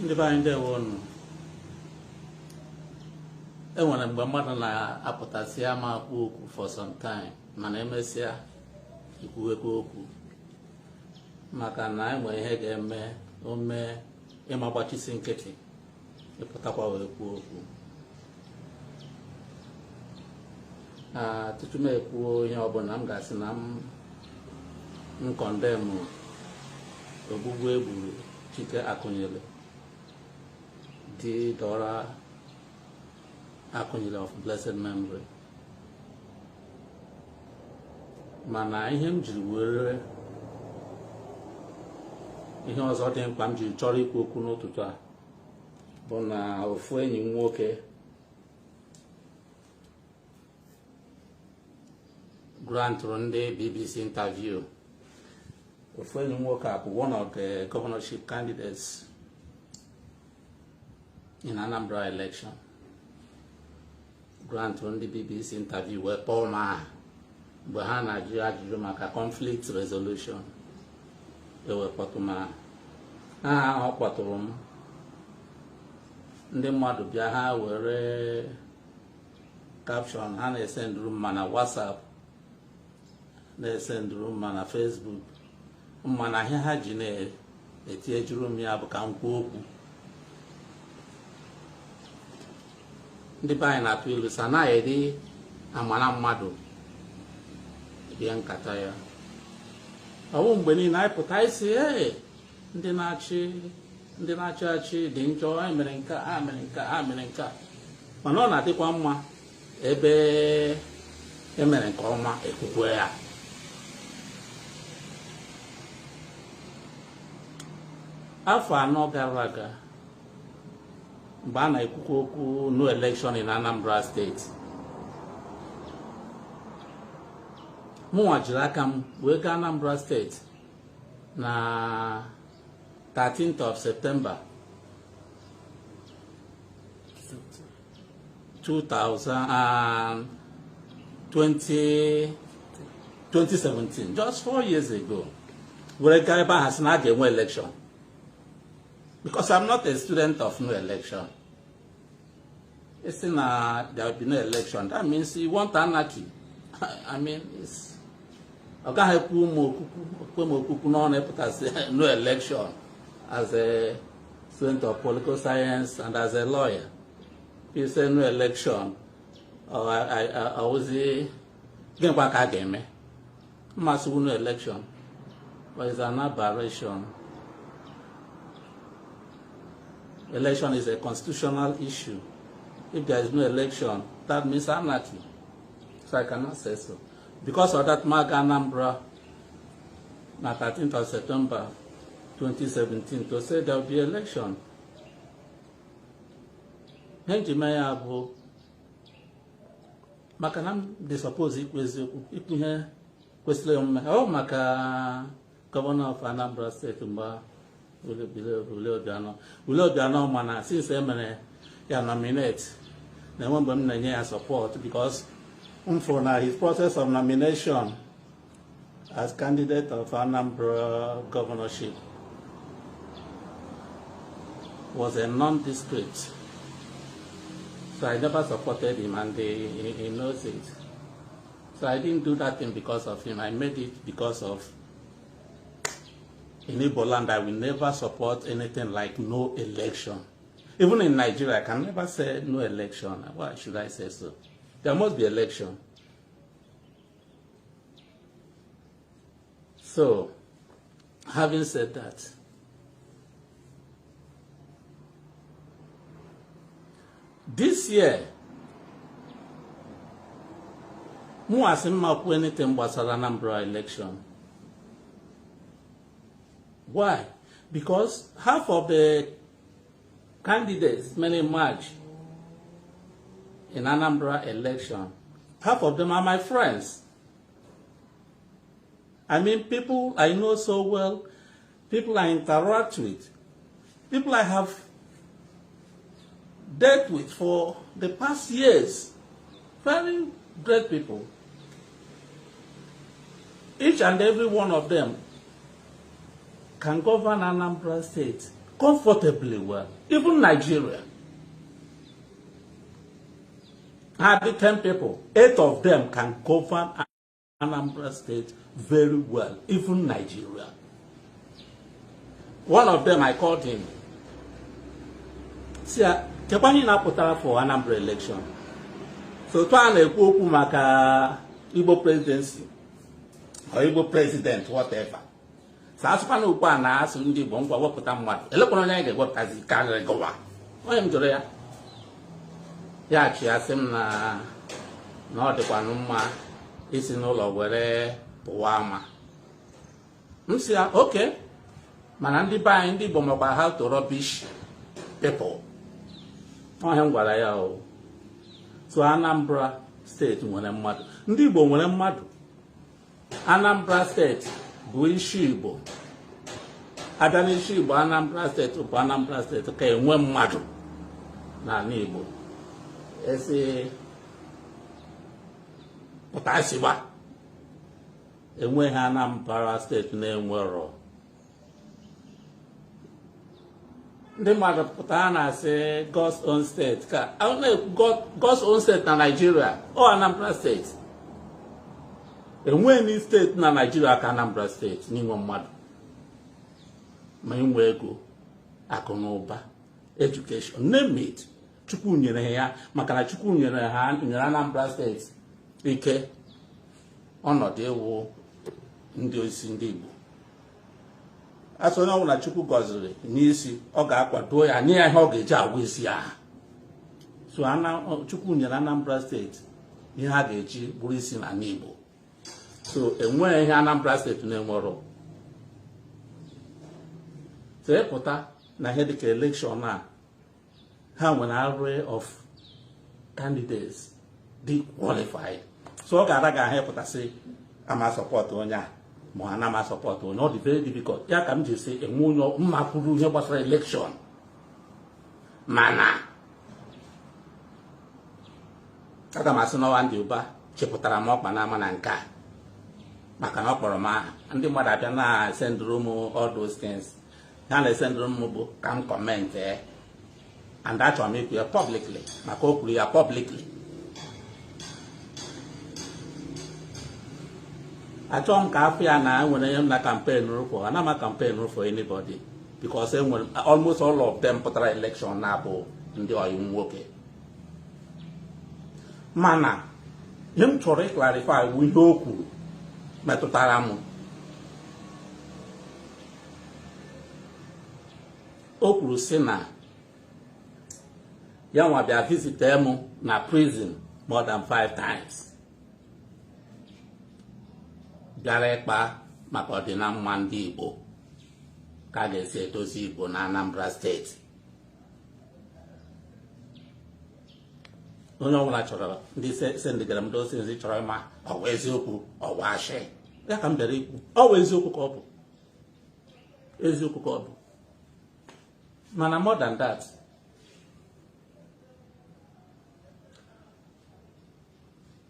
Ndị be anyị ndewo unu. Enwere mgbe mmadụ na-apụtasị ama akwu okwu for some time mana emesịa ikwuwekwa okwu maka na enwe ihe ga-eme ome ịma gbachisi nkịtị ịpụtakwa wee kwuo okwu. Tutu m ekwuo ihe ọbụla m ga-asị na m kọndemụ ogbugbu egburu Chike Akunyele di Dora Akunyele of blessed memory. Mana ihe m jiri were ihe ọzọ dị mkpa m jiri chọrọ ikwu okwu n'ụtụtụ a bụ na ofu enyi m nwoke grantụrụ ndị BBC interview. Ofu enyi m nwoke a bụ one of the governorship candidates in Anambra election. Grantụrụ ndị BBC interview wee kpọọ m aha mgbe ha na-ajụ ajụjụ maka conflict resolution. Ewekpọtụ m aha ọ kpọtụrụ m, ndị mmadụ bịa ha were caption ha na-esenduru m na WhatsApp, na-esenduru m na Facebook, mana ihe ha ji na-etinyejuru m ya bụ ka m kwuo okwu. Ndị be anyị na-atụ ilu sa na-eri amara mmadụ bịa nkata ya. Ọwụ mgbe niile anyị pụta isi ndị na-achị achị dị njọ, anyị mere nke a mere nke a mere nke a, mana ọ na-adịkwa mma ebe emere nke ọma ekwukwe ya. Afọ 4 gara aga mgbe a na-ekwukwa okwu no election in Anambra State, mụnwa jiri aka m wee gaa Anambra State na 13th of September 2017, just 4 years ago. Were gaa ebe ahụ sị na a ga-enwe election, because I'm not a student of no election. It's in there will be no election. That means you want anarchy. I mean, it's okay. No election as a student of political science and as a lawyer. You say no election, or I was getting back again. Must no election, but it's an aberration. Election is a constitutional issue. If there is no election, that means anarchy. So I cannot say so. Because of that, Maga Anambra, on 13th of September 2017, to say there will be election. Henjimaya Abu Makanam, they suppose it was here. Oh, Maka, Governor of Anambra State, Uwazuruike, mana since Emene ya nominate, they won't be support because for his process of nomination as candidate of Anambra Governoship was a non-discrete. So I never supported him, and he knows it. So I didn't do that thing because of him. I made it because of in Igbo land, I will never support anything like no election. Even in Nigeria, I can never say no election. Why should I say so? There must be election. So, having said that, this year, mu asimma anything basara Anambra election. Why? Because half of the candidates, many march in Anambra election, half of them are my friends. I mean, people I know so well, people I interact with, people I have dealt with for the past years, very great people. each and every one of them can govern Anambra State comfortably well, even Nigeria. Had the 10 people, 8 of them can govern Anambra State very well, even Nigeria. One of them, I called him. See, Kepani na putara for Anambra election. So, to an ekwu maka Igbo presidency or Igbo president, whatever. So, as far as I na asu ndi Igbo ngwa wepụta mmadụ. Elekwana onye ga wepụtazi karịrị gọwa. Onye m jụrụ ya. Ya chi asị m na ọ dịkwanụ mma isi n'ụlọ were pụwa ama. M si ya, okay. Mana ndị be anyị ndị Igbo makwa how to rubbish people. Onye m gwara ya o. So Anambra State nwere mmadụ. Ndị Igbo nwere mmadụ. Anambra State bụ isi Igbo. Abịa n'isi Igbo Anambra State bụ Anambra State ka enwe mmadụ n'ala Igbo. Esi pụta siba. Enweghị Anambra State na-enwero. Ndị mmadụ pụtara na-asị God's own state ka God's own state na Nigeria ọ Anambra State. Enweghị steeti na Nigeria ka Anambra State n'inwe mmadụ ma inwe ego, akụ na ụba, education, name it. Chukwu nyere ya maka na Chukwu nyere Anambra State ike ọnọdụ ewu ndị osi ndị Igbo. Asọ onye ọbụla Chukwu gọziri n'isi ọ ga-akwado ya nye ya ihe ọ ga-eji agwa isi ya. So Chukwu nyere Anambra State ihe ha ga-eji bụrụ isi na Igbo. So enweghị ihe Anambra State na-enwero. So ịpụta na ihe dịka election a ha nwere array of candidates dị qualified. So ọ ga-ara ga-ahụ ịpụtasị ama support onye a ma ana ma support onye. Ọ dị very difficult. Ya ka m ji sị enwe onye mma kwuru ihe gbasara election. Mana aga m asị n'ọwa ndị ụba chepụtara m ọkpa n'ama na nke a maka na ọ kpọrọ m aha. Ndị mmadụ abịa na sendụrụ m all those things. Ha na-esendụrụ m bụ ka m comment and achọrọ m ikwu ya publicly maka o kwuru ya publicly. Achọrọ m ka afọ ya na nwere ihe m na campaign for. Ana m campaign for anybody because almost all of them pụtara election na-abụ ndị ọyị nwoke. Mana ihe m chọrọ ịklarify bụ ihe o kwuru metụtara m. O kwuru sị na ya nwa bịa visit m na prison more than 5 times. Bịara ịkpa maka ọdịnamma ndị Igbo ka a ga-esi edozi Igbo na Anambra State. Onye ọbụla chọrọ ndị sendịgara m dozi nzi chọrọ ịma ọwa eziokwu ọwa ashị. Ya ka m bịara ikwu ọwa eziokwu ka ọ bụ. Eziokwu ka ọ bụ. Mana more than that,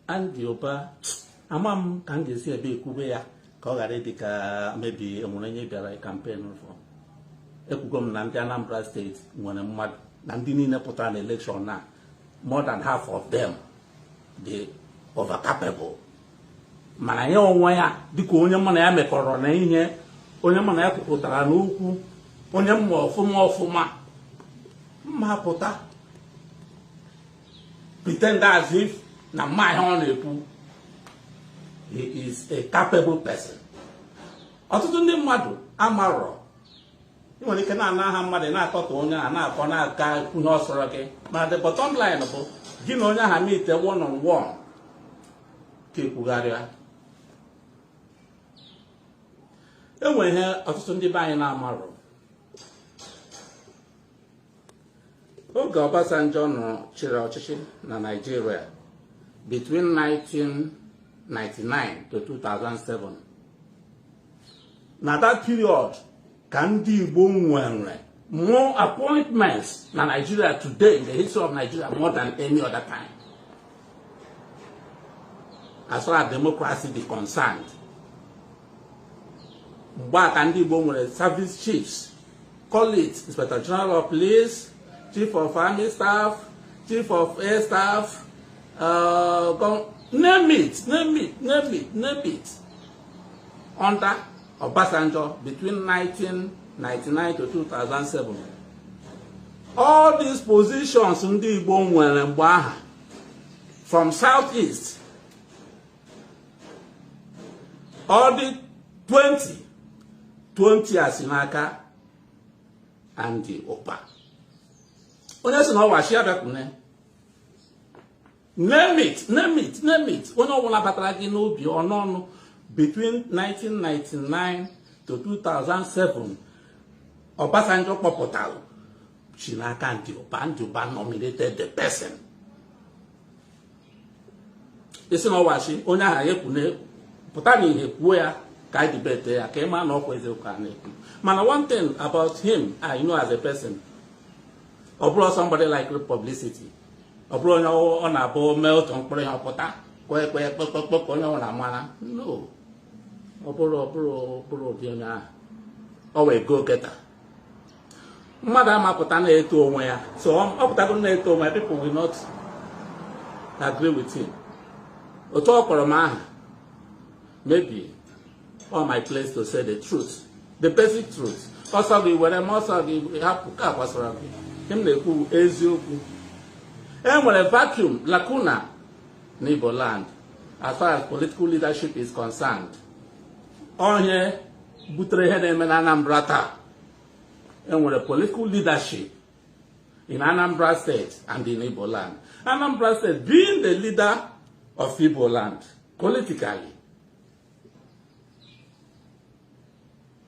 Andy Oba ama m ka m ga-esi ebe ekwube ya ka ọ ghara ịdị ka mebi enwere onye bịara campaign for. Ekwugo m na ndị Anambra State nwere mmadụ na ndị niile pụtara na election na more than half of them dị over capable. Mana ya onwe ya dịka onye mụ na ya mekọrọ na ihe, onye mụ na ya kwupụtara n'okwu, onye mma ọfụma mma pụta pretend as if na mma ihe ọ na-ekwu. He is a capable person. Ọtụtụ ndị mmadụ amarọ. Ị nwere ike na-ana aha mmadụ na-akọta onye a na-akọ na-aga kwunye ọsọrọ gị. Mana the bottom line bụ gị na onye aha meet one on one ka ekwugharịa. Enwere ihe ọtụtụ ndị be anyị na-amarọ. Oge Obasanjo chịrị ọchịchị na Nigeria between 1999 to 2007. Na that period ka ndị Igbo nwere more appointments na Nigeria today in the history of Nigeria more than any other time. As far as democracy is concerned, Back and the service chiefs, call it Inspector General of Police, Chief of Army Staff, Chief of Air Staff, name it. Under Obasanjo between 1999 to 2007. All these positions in the Igbo from Southeast, all the 20 Asinaka and the Opa. Honestly, no, I share that. Name it. When I want to no between 1999 to 2007, Obasanjo Popotal, Chinaka and the Opa nominated the person. It's not washing. Only I have Potani where. Man, one thing about him, I know as a person, or brought somebody like publicity, or brought on a bowl melt on Pota, no, or a go getter. Madame Apotana to where, so I'm up to my people will not agree with him. Or talk or a man, maybe. On my place to say the truth, the basic truth. Also, we were we have to cap us around him. The who is you, and when a vacuum lacuna neighbor land, as far as political leadership is concerned. On here, Butrehead and Anambra, and with a political leadership in Anambra State and in Igbo land. Anambra State being the leader of Igbo land politically.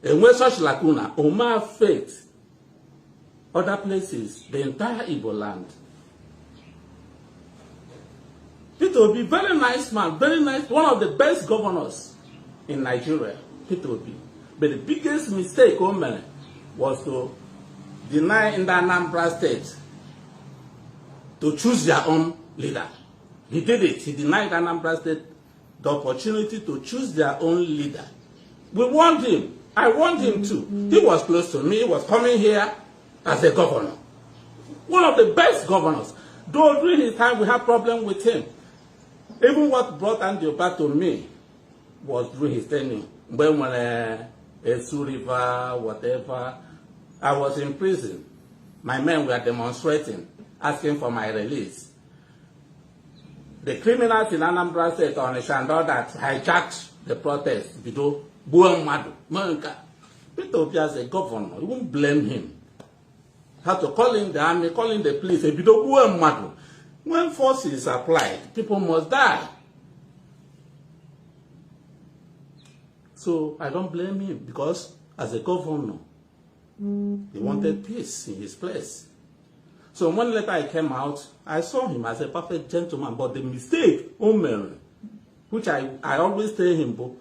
And when such lacuna, Omar faith other places, the entire Igbo land. Peter Obi, very nice man, very nice, one of the best governors in Nigeria, Peter Obi. But the biggest mistake Omer was to deny in the Anambra State to choose their own leader. He did it. He denied Anambra State the opportunity to choose their own leader. We want him. I want him too. He was close to me. He was coming here as a governor. One of the best governors. Though during his time we had problem with him. Even what brought Andy back to me was during his tenure. When Esu River, whatever, I was in prison. My men were demonstrating, asking for my release. The criminals in Anambra State on the Shandor that hijacked the protest, Bido, Buamadu, Manka. Peter Obi as a governor, you won't blame him. Had to call in the army, call in the police, Bido, Buamadu. When force is applied, people must die. So I don't blame him because as a governor, he wanted peace in his place. So when later I came out, I saw him as a perfect gentleman. But the mistake, Omer, which I always tell him, but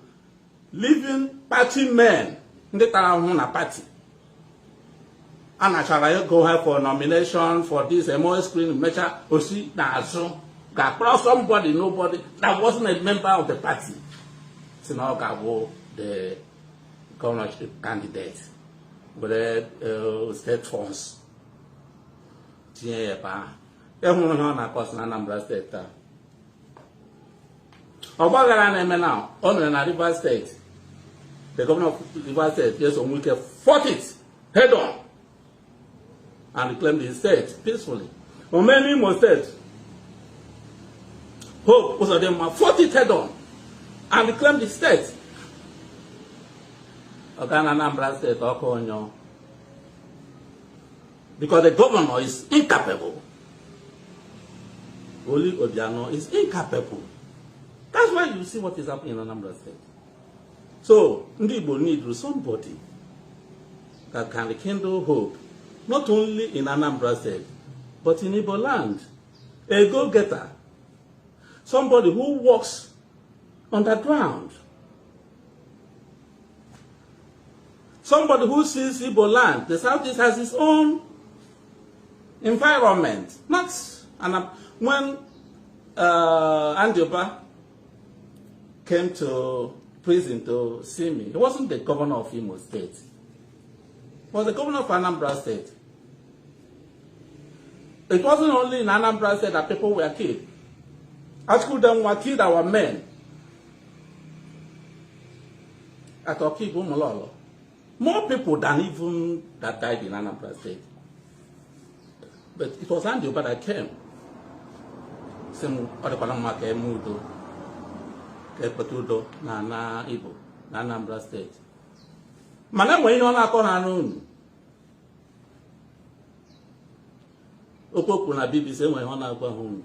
leaving party men in the town party. And I shall go here for nomination for this MOS screen measure. Osi Nazo. Got somebody, nobody that wasn't a member of the party. So now Gabo, the governorship candidate with the state funds. Anambra State. Now, on River State, the governor of River State, yes, Uwazuruike fought it head on and reclaimed his state peacefully. On many more states, Hope was of them fought it head on and reclaimed his state. Anambra State, Okonyo. Because the governor is incapable. Oli Obiano is incapable. That's why you see what is happening in Anambra State. So, Ndibo need somebody that can rekindle hope, not only in Anambra State, but in Igbo land. A go-getter. Somebody who works underground. Somebody who sees Igbo land. The Southeast has its own environment. Not when Andioba came to prison to see me. He wasn't the governor of Imo State. He was the governor of Anambra State. It wasn't only in Anambra State that people were killed. At school, them were killed our men. At Okigumololo. More people than even that died in Anambra State. But it was Andy Oba that came. Same other Panama came Mudo, Kepetudo, na Ibo, na Anambra State. Mana when you on a corner, Okoku na BBC when on a home.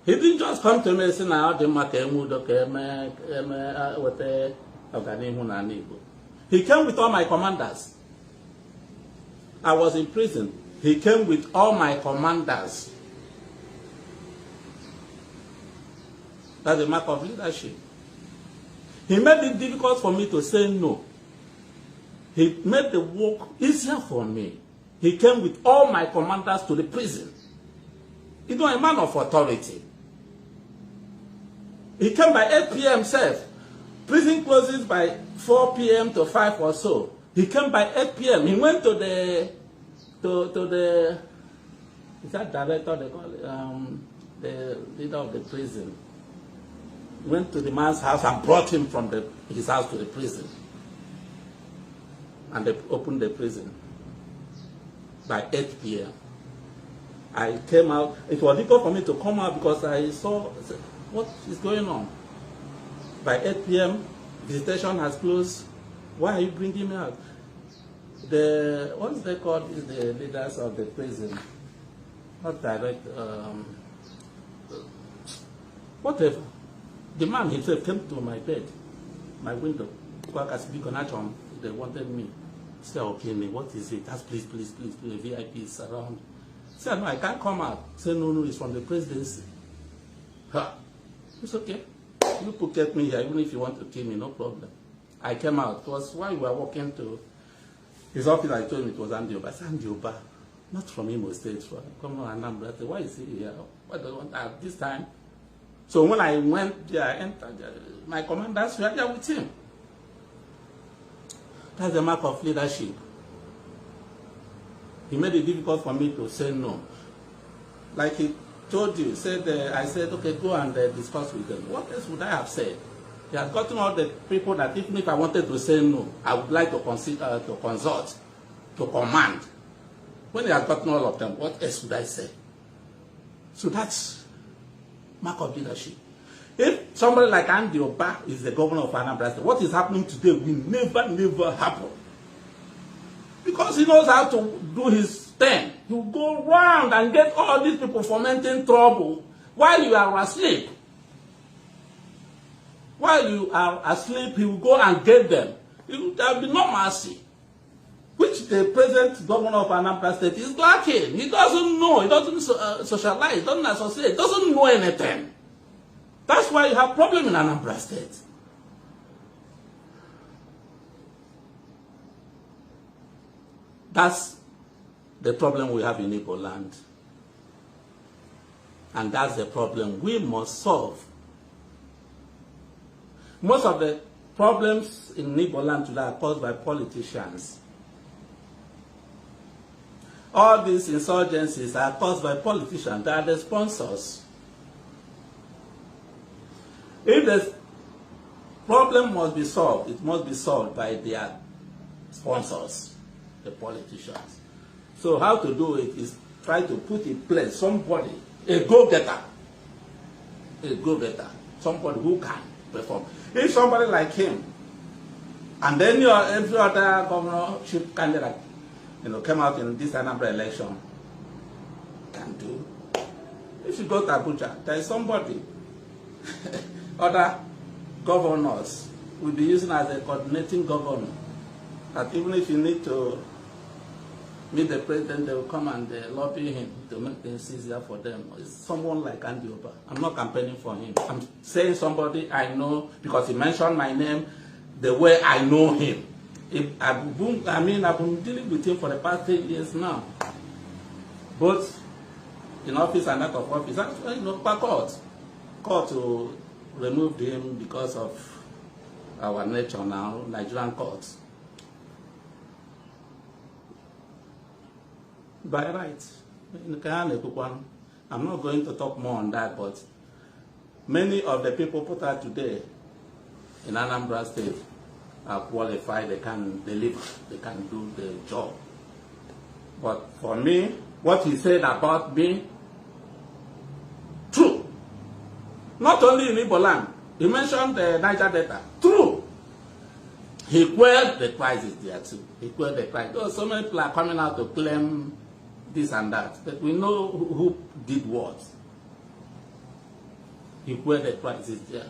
He didn't just come to me and say, now the Makemudo came, what a Ibo. He came with all my commanders. I was in prison. He came with all my commanders. That's a mark of leadership. He made it difficult for me to say no. He made the work easier for me. He came with all my commanders to the prison. He's not a man of authority. He came by 8 p.m. self. Prison closes by 4 p.m. to 5 or so. He came by 8 p.m. He went to the is that director they call it, the leader of the prison. He went to the man's house and brought him from his house to the prison. And they opened the prison by 8 p.m. I came out. It was difficult for me to come out because I saw what is going on. By 8 p.m., visitation has closed. Why are you bringing me out? What's they called is the leaders of the prison. Not direct, whatever. The man himself came to my bed, my window. They wanted me. Say, okay, what is it? Ask, please, VIP is around. Say, no, I can't come out. Say, no, it's from the presidency. It's okay. You could get me here, even if you want to kill me, no problem. I came out. It was while we were walking to his office. I told him it was Andy Oba. I said, Andy Oba, not from Imo State. Come on, Anambra. I said, why is he here? Why do you want at this time? So when I went there, I entered. My commanders were there with him. That's the mark of leadership. He made it difficult for me to say no. Like he told you, I said, okay, go and discuss with them. What else would I have said? He has gotten all the people that even if I wanted to say no, I would like to consider, to consult, to command. When he has gotten all of them, what else would I say? So that's mark of leadership. If somebody like Andy Oba is the governor of Anambra State, what is happening today will never happen. Because he knows how to do his thing. He will go around and get all these people fomenting trouble while you are asleep. While you are asleep, he will go and get them. There will be no mercy. Which the present governor of Anambra State is lacking. He doesn't know. He doesn't socialize. He doesn't associate. He doesn't know anything. That's why you have problem in Anambra State. That's the problem we have in Igbo land. And that's the problem we must solve. Most of the problems in Igbo land today are caused by politicians. All these insurgencies are caused by politicians. They are the sponsors. If the problem must be solved, it must be solved by their sponsors, the politicians. So how to do it is try to put in place somebody, a go-getter, somebody who can perform. If somebody like him, and then every other governorship candidate, came out in this Anambra election, can do. If you go to Abuja, there is somebody. Other governors will be using as a coordinating governor. That even if you need to meet the president, they will come and lobby him to make things easier for them. It's someone like Andy Oba. I'm not campaigning for him. I'm saying somebody I know because he mentioned my name the way I know him. I've been dealing with him for the past 10 years now. Both in office and out of office. Actually, court to remove him because of our nature now, Nigerian courts. By right. I'm not going to talk more on that, but many of the people put out today in Anambra State are qualified, they can deliver, they can do the job. But for me, what he said about me, true. Not only in Igbo land, he mentioned the Niger Delta, true. He quelled the crisis there too. He quelled the crisis. Oh, so many people are coming out to claim this and that, but we know who did what. He quelled the crisis there.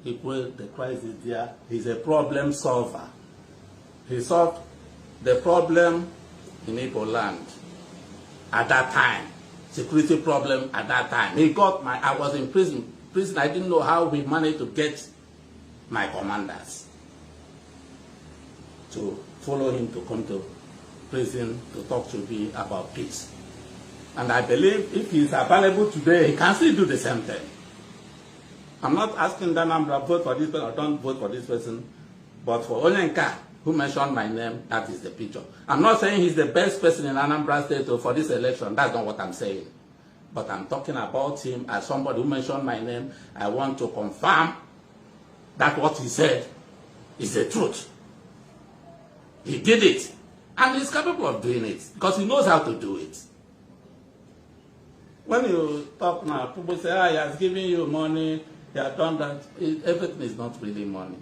He quelled the crisis there. He's a problem solver. He solved the problem in Igbo land at that time. Security problem at that time. He got I was in prison. I didn't know how we managed to get my commanders to follow him to come to prison to talk to me about peace. And I believe if he is available today, he can still do the same thing. I'm not asking that Anambra vote for this person or don't vote for this person, but for Onyenka, who mentioned my name, that is the picture. I'm not saying he's the best person in Anambra State for this election. That's not what I'm saying. But I'm talking about him as somebody who mentioned my name. I want to confirm that what he said is the truth. He did it. And he's capable of doing it because he knows how to do it. When you talk now, people say, he has given you money, he has done that. Everything is not really money.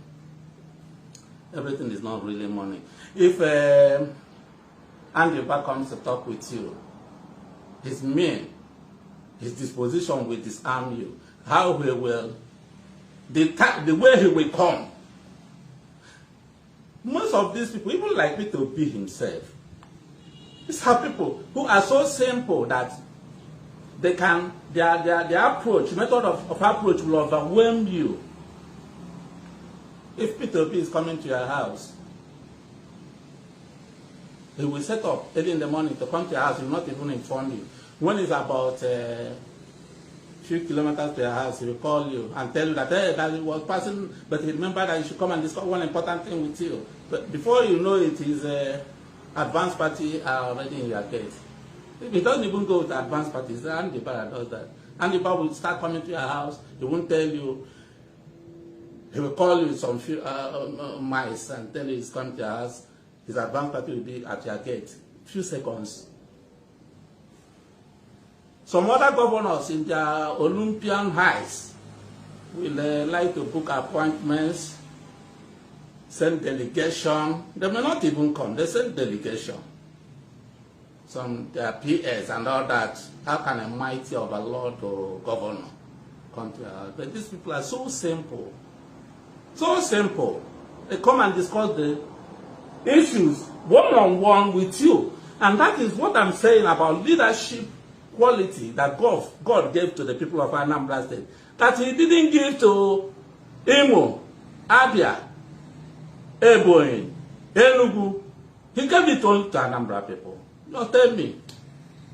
Everything is not really money. If Andy back comes to talk with you, his mean, his disposition will disarm you. How he will, the way he will come. Most of these people, even like Peter B himself, these are people who are so simple that they can, their approach, method of approach will overwhelm you. If Peter B is coming to your house, he will set up early in the morning to come to your house. He will not even inform you. When it's about a few kilometers to your house, he will call you and tell you that, hey, that he was passing, but he remembered that you should come and discuss one important thing with you. But before you know it, his advanced party are already in your gate. If he doesn't even go with the advanced parties, Andy Barra does that. Andy Barra will start coming to your house. He won't tell you. He will call you some few mice and tell you he's coming to your house. His advanced party will be at your gate. Few seconds. Some other governors in their Olympian highs will like to book appointments, send delegation. They may not even come. They send delegation. Some their PS and all that. How can a mighty overlord or governor come to your house? But these people are so simple. So simple. They come and discuss the issues one-on-one with you. And that is what I'm saying about leadership quality that God gave to the people of Anambra State. That he didn't give to Imo, Abia, Ebonyi, Enugu. He gave it only to Anambra people. Just tell me.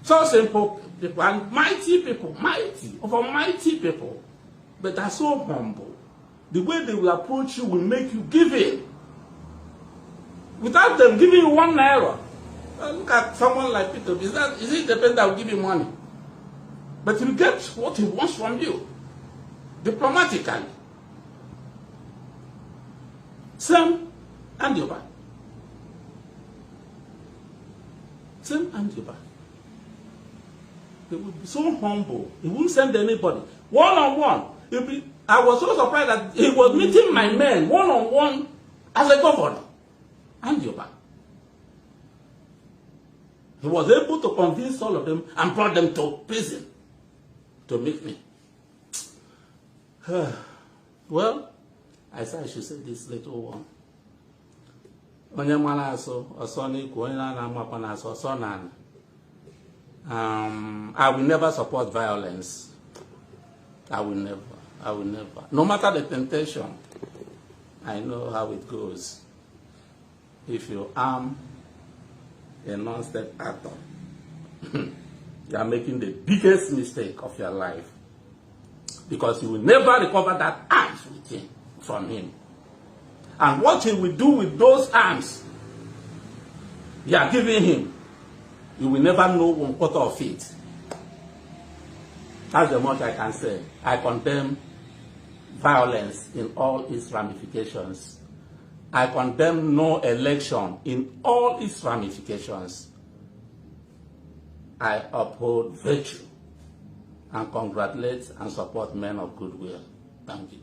So simple people and mighty people, mighty people. But they're so humble. The way they will approach you will make you give in. Without them giving you 1 naira. Look at someone like Peter. Is it the person that will give you money? But he'll get what he wants from you. Diplomatically. Same and Yoba. Same and Yoba. He would be so humble. He wouldn't send anybody. One-on-one. I was so surprised that he was meeting my men one-on-one as a governor. And Yoba. He was able to convince all of them and brought them to prison to meet me. Well, I said I should say this little one. I will never support violence. I will never. No matter the temptation, I know how it goes. If you arm a non-state actor, you are making the biggest mistake of your life. because you will never recover that arms with him, from him. And what he will do with those arms you are giving him, you will never know 1/4 of it. That's the much I can say. I condemn violence in all its ramifications. I condemn no election in all its ramifications. I uphold virtue and congratulate and support men of goodwill. Thank you.